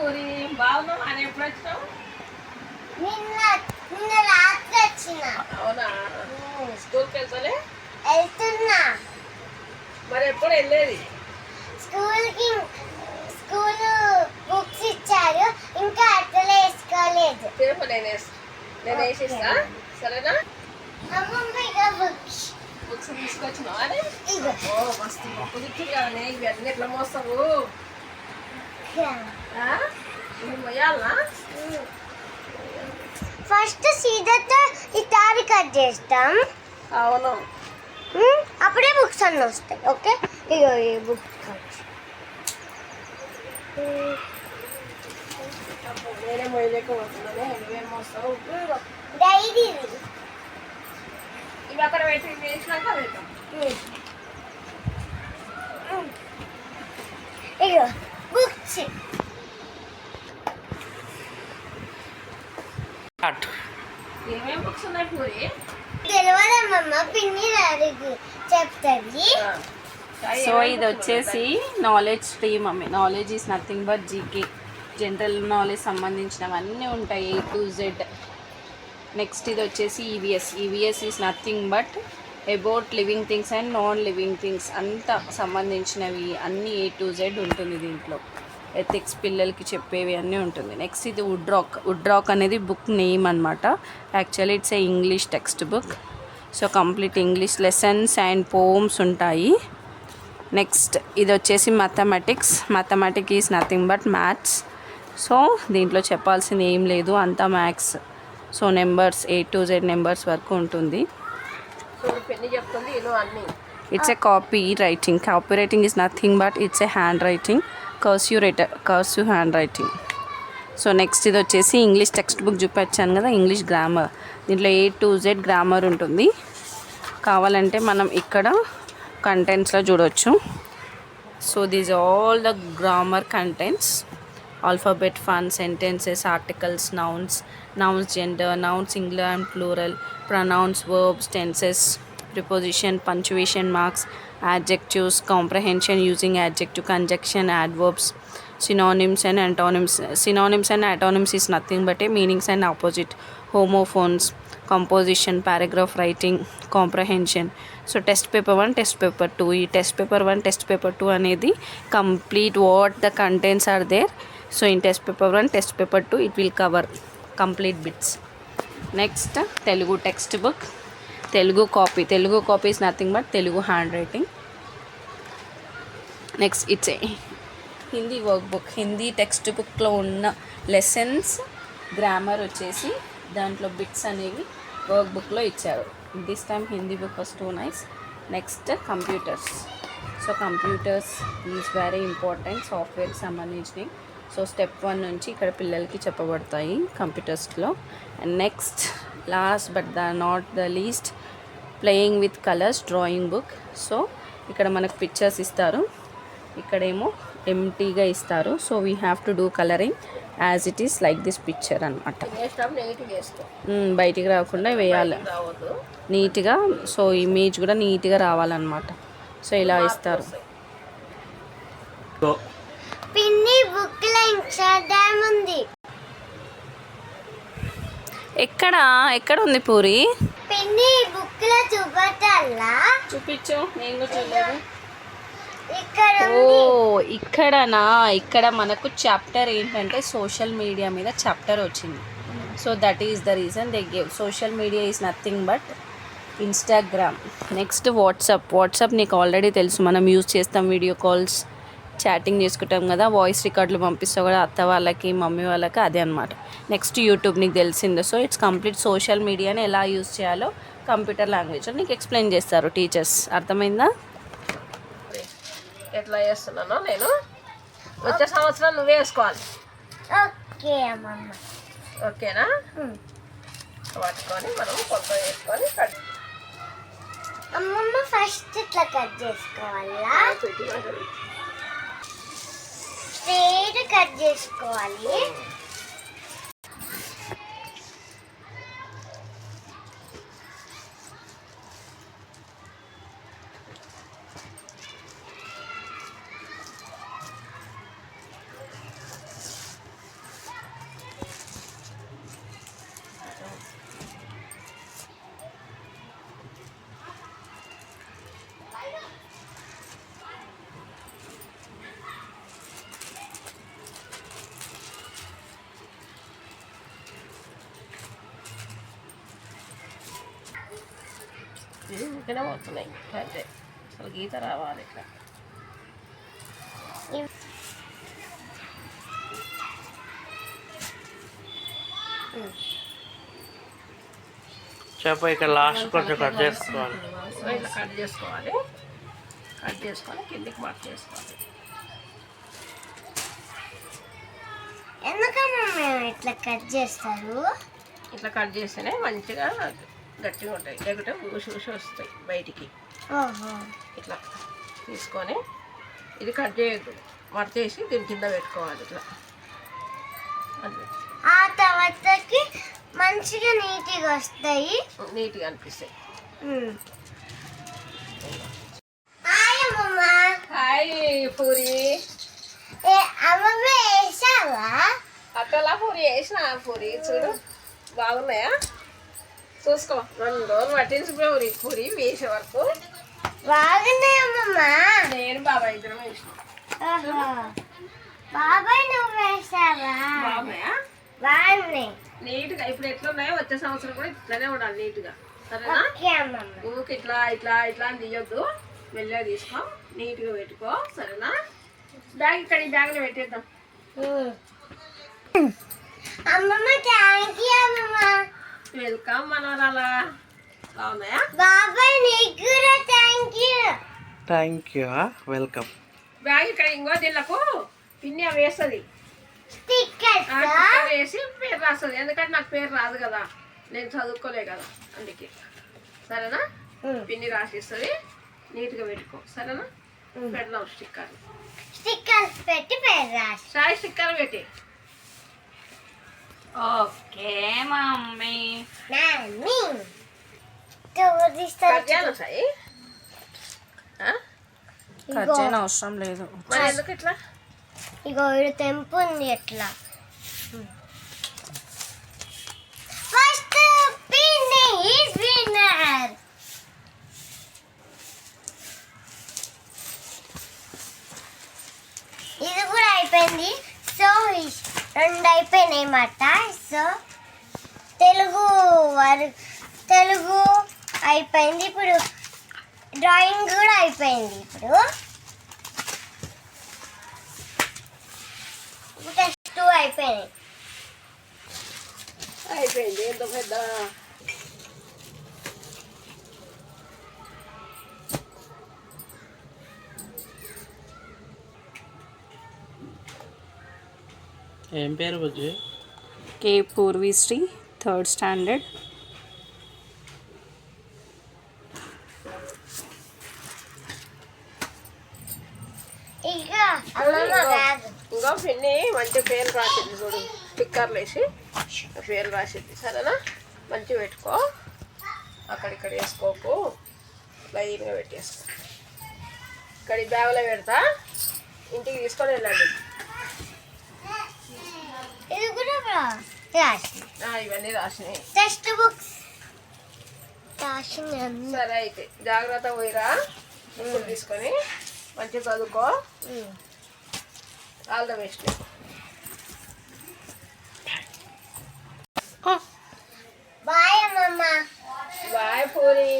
పూరి బాగున్నావు అని ఎప్పుడు వచ్చినావు? నిన్న రాత్రి వచ్చిన. అవునా? స్కూల్కి వెళ్తున్నా. మరి ఎప్పుడు వెళ్ళేది? స్కూల్ బుక్స్ ఇచ్చారు, ఇంకా అట్లనే వేసుకోలేదు. నేను వేసిస్తా, సరేనా? అమ్మమ్మ ఇక బుక్స్ తీసుకొచ్చినావా? మస్తు మొక్కలు ఇచ్చింది కదా, ఇవన్నీ ఎట్లా మోస్తావు? మొయ్యాలనా? ఫస్ట్ సీజర్తో ఈ తాడి కట్ చేస్తాం. అవును, అప్పుడే బుక్స్ అన్నీ వస్తాయి. ఓకే, ఇగో ఈ బుక్ నేనే మొయ్యలేకపోతున్నానే, నువ్వేం మోస్తావు? డైరీ ఇవి అక్కడ పెట్టి వేసినాక వెళ్తాం. ఇగో బుక్స్. ఏమేమి బుక్స్ ఉన్నాయి పూరి? తెలియదమ్మమ్మ, పిన్ని అడిగి చెప్తుంది. సో ఇది వచ్చేసి నాలెడ్జ్ స్ట్రీమ్ అమ్మే. Knowledge is nothing but GK, general knowledge సంబంధించినవన్నీ ఉంటాయి A to Z. నెక్స్ట్ ఇది వచ్చేసి EVS is nothing but about living things and non living things, అంత సంబంధించినవి అన్నీ A to Z ఉంటుంది దీంట్లో. ఎథిక్స్ పిల్లలకి చెప్పేవి అన్నీ ఉంటుంది. నెక్స్ట్ ఇది వుడ్ రాక్ అనేది బుక్ నేమ్ అనమాట. Actually it's a English text book. So complete English lessons and pomps ఉంటాయి. నెక్స్ట్ ఇది వచ్చేసి mathematics is nothing but maths. So దీంట్లో చెప్పాల్సింది ఏం లేదు, అంతా maths. So numbers A to Z numbers వరకు ఉంటుంది. It's a copy writing is nothing but it's a hand writing, cursive hand writing. So next ఇది వచ్చేసి ఇంగ్లీష్ టెక్స్ట్ బుక్ చూపించాను కదా, ఇంగ్లీష్ గ్రామర్. దీంట్లో A to Z గ్రామర్ ఉంటుంది. కావాలంటే మనం ఇక్కడ కంటెంట్స్లో చూడవచ్చు. So these all the grammar contents: alphabet, fun, sentences, articles, nouns, gender, nouns singular and plural, pronouns, verbs, tenses, preposition, punctuation marks, adjectives, comprehension using adjective, conjunction, adverbs, synonyms and antonyms is nothing but a meanings and opposite, homophones, composition, paragraph writing, comprehension. So test paper 1, test paper 2, ఈ test paper 1, test paper 2 అనేది complete what the contents are there. So in test paper 1, test paper 2 it will cover complete bits. Next Telugu text book, Telugu copy is nothing but Telugu handwriting. Next it's a Hindi work book, Hindi text బుక్లో ఉన్న lessons grammar వచ్చేసి దాంట్లో bits అనేవి work బుక్లో ఇచ్చారు. This time Hindi book was too nice. Next computers. So computers is very important, సాఫ్ట్వేర్కి సంబంధించినవి. So step 1 నుంచి ఇక్కడ పిల్లలకి చెప్పబడతాయి కంప్యూటర్స్లో. And next last but not the least, playing with colours drawing book. So ఇక్కడ మనకు పిక్చర్స్ ఇస్తారు, ఇక్కడేమో ఎంటీగా ఇస్తారు. So we have to do colouring as it is like this picture అనమాట. బయటికి రాకుండా వేయాలి నీట్గా. సో ఇమేజ్ కూడా నీట్గా రావాలన్నమాట. సో ఇలా ఇస్తారు. పిన్ని బుక్ లో ఇన్స్టాగ్రామ్ ఉంది. ఎక్కడ ఉంది పూరి? పిన్ని బుక్ లో చూపట్టాలా? చూపించు, నేను కూడా చూడలేదు. ఇక్కడనా? ఇక్కడ మనకు చాప్టర్ ఏంటంటే సోషల్ మీడియా మీద చాప్టర్ వచ్చింది. So that is the reason they gave. Social media is nothing but Instagram. Next WhatsApp నీకు ఆల్రెడీ తెలుసు, మనం యూజ్ చేస్తాం, వీడియో కాల్స్, చాటింగ్ చేసుకుంటాం కదా, వాయిస్ రికార్డులు పంపిస్తావు కదా అత్త వాళ్ళకి మమ్మీ వాళ్ళకి, అదే అనమాట. నెక్స్ట్ యూట్యూబ్ నీకు తెలిసిందే. సో ఇట్స్ కంప్లీట్ సోషల్ మీడియాని ఎలా యూజ్ చేయాలో కంప్యూటర్ లాంగ్వేజ్లో నీకు ఎక్స్ప్లెయిన్ చేస్తారు టీచర్స్. అర్థమైందా? ఎట్లా చేస్తున్నానో నేను వచ్చే సంవత్సరం నువ్వే వేసుకోవాలి. ఓకే అమ్మమ్మ. ఓకేనా? పట్టుకొని మనం కొత్త వేసుకొని కట్. అమ్మమ్మ ఫస్ట్ ఇట్లా కట్ చేసుకోవాలా? స్ట్రైట్ కట్ చేసుకోవాలి. మంచిగానే పోతున్నాయి అంటే అసలు గీత రావాలి ఇట్లా. చెప్ప ఇక్కడ లాస్ట్ కొంచెం కట్ చేసుకోవాలి. ఇట్లా కట్ చేసుకొని కిందికి మార్క్ చేసుకోవాలి. ఎందుకమ్మా మేము ఇట్లా కట్ చేస్తారు? ఇట్లా కట్ చేస్తేనే మంచిగా గట్టిగా ఉంటాయి, లేకుంటే ఊసి వస్తాయి బయటికి. ఓహో. ఇట్లా తీసుకొని ఇది కట్ చేయొద్దు, మడతేసి దీని కింద పెట్టుకోవాలి ఇట్లా. ఆ తర్వాతకి మంచిగా నీట్గా వస్తాయి, నీట్గా అనిపిస్తాయి. హాయ్ అమ్మమ్మ. హాయ్ పూరి. అమ్మమ్మ వేసావా? అట్టలా పూరి వేసిన పూరి చూడు బాగున్నాయా చూసుకో. 2 రోజులు పట్టించి పూరి వేసే వరకు. బాగున్నాయి అమ్మమ్మ. నేను బాబాయ్ ఇద్దరం వేసిన. బాబాయ్ నువ్వు వేసావా? బాగున్నాయా? బాగున్నాయి. నీట్గా ఇప్పుడు ఎట్లున్నాయో వచ్చే సంవత్సరం కూడా ఇట్లానే ఉండాలి నీట్గా, సరేనా? ఓకే అమ్మమ్మ. ఊరికి ఇట్లా ఇట్లా ఇట్లా అని తీయొద్దు, మెల్లగా తీసుకో, నీట్గా పెట్టుకో, సరేనా? బ్యాగ్ ఇక్కడ ఈ బ్యాగ్లో పెట్టేద్దాం. అమ్మమ్మ థ్యాంక్ యూ అమ్మమ్మ. వెల్కమ్ మనవరాలా. బాగున్నాయా? బాబాయ్ నీకు కూడా thank you. Thank you, welcome. Bag ఇక్కడ ఇంకో దీళ్ళకు పిన్ని అవి వేస్తుంది, స్టిక్కర్స్ వేసి పేరు రాస్తుంది. ఎందుకంటే నాకు పేరు రాదు కదా, నేను చదువుకోలే కదా, అందుకే. సరేనా? పిన్ని రాసిస్తుంది, నీట్గా పెట్టుకో, సరేనా? పెడదాం స్టిక్కర్. స్టిక్కర్స్ పెట్టి పేరు రాసి. సాయి స్టిక్కర్ పెట్టి. Okay mummy. నాన్ని కట్ చేయాలా సాయి? కట్ చేయని అవసరం లేదు. మరి ఎందుకు ఇట్లా? ఇగో ఇది తెంపు ఉంది ఎట్లా. ఫస్ట్ పిన్ని ఈజ్ విన్నర్. ఇది కూడా అయిపోయింది. సో 2 అయిపోయినాయి మాట. సో తెలుగు అయిపోయింది. ఇప్పుడు డ్రాయింగ్ కూడా అయిపోయింది. ఇప్పుడు టెస్ట్ 2 అయిపోయినాయి. అయిపోయింది. ఎంత పెద్ద ఏం పేరు బుజ్జి? కే పూర్విశ్రీ, 3rd standard. ఇక అమ్మమ్మ బ్యాగ్. ఇంకో పిన్ని మంచి పేరు రాసింది చూడు, స్టిక్కర్లు వేసి పేరు రాసింది, సరేనా? మంచిగా పెట్టుకో, అక్కడిక్కడ వేసుకోకు, లైన్గా పెట్టేసుకో. ఇక్కడ ఈ బ్యాగ్లో పెడతా, ఇంటికి తీసుకొని వెళ్ళండి. ఇది కూడా రాసి. ఇవన్నీ రాసినాయి. టెక్స్ట్ బుక్స్ రాసింది. సరే అయితే జాగ్రత్త పోయిరా, బుక్కులు తీసుకొని మంచిగా చదువుకో. All the best. బాయ్ అమ్మమ్మ. బాయ్ పూరి.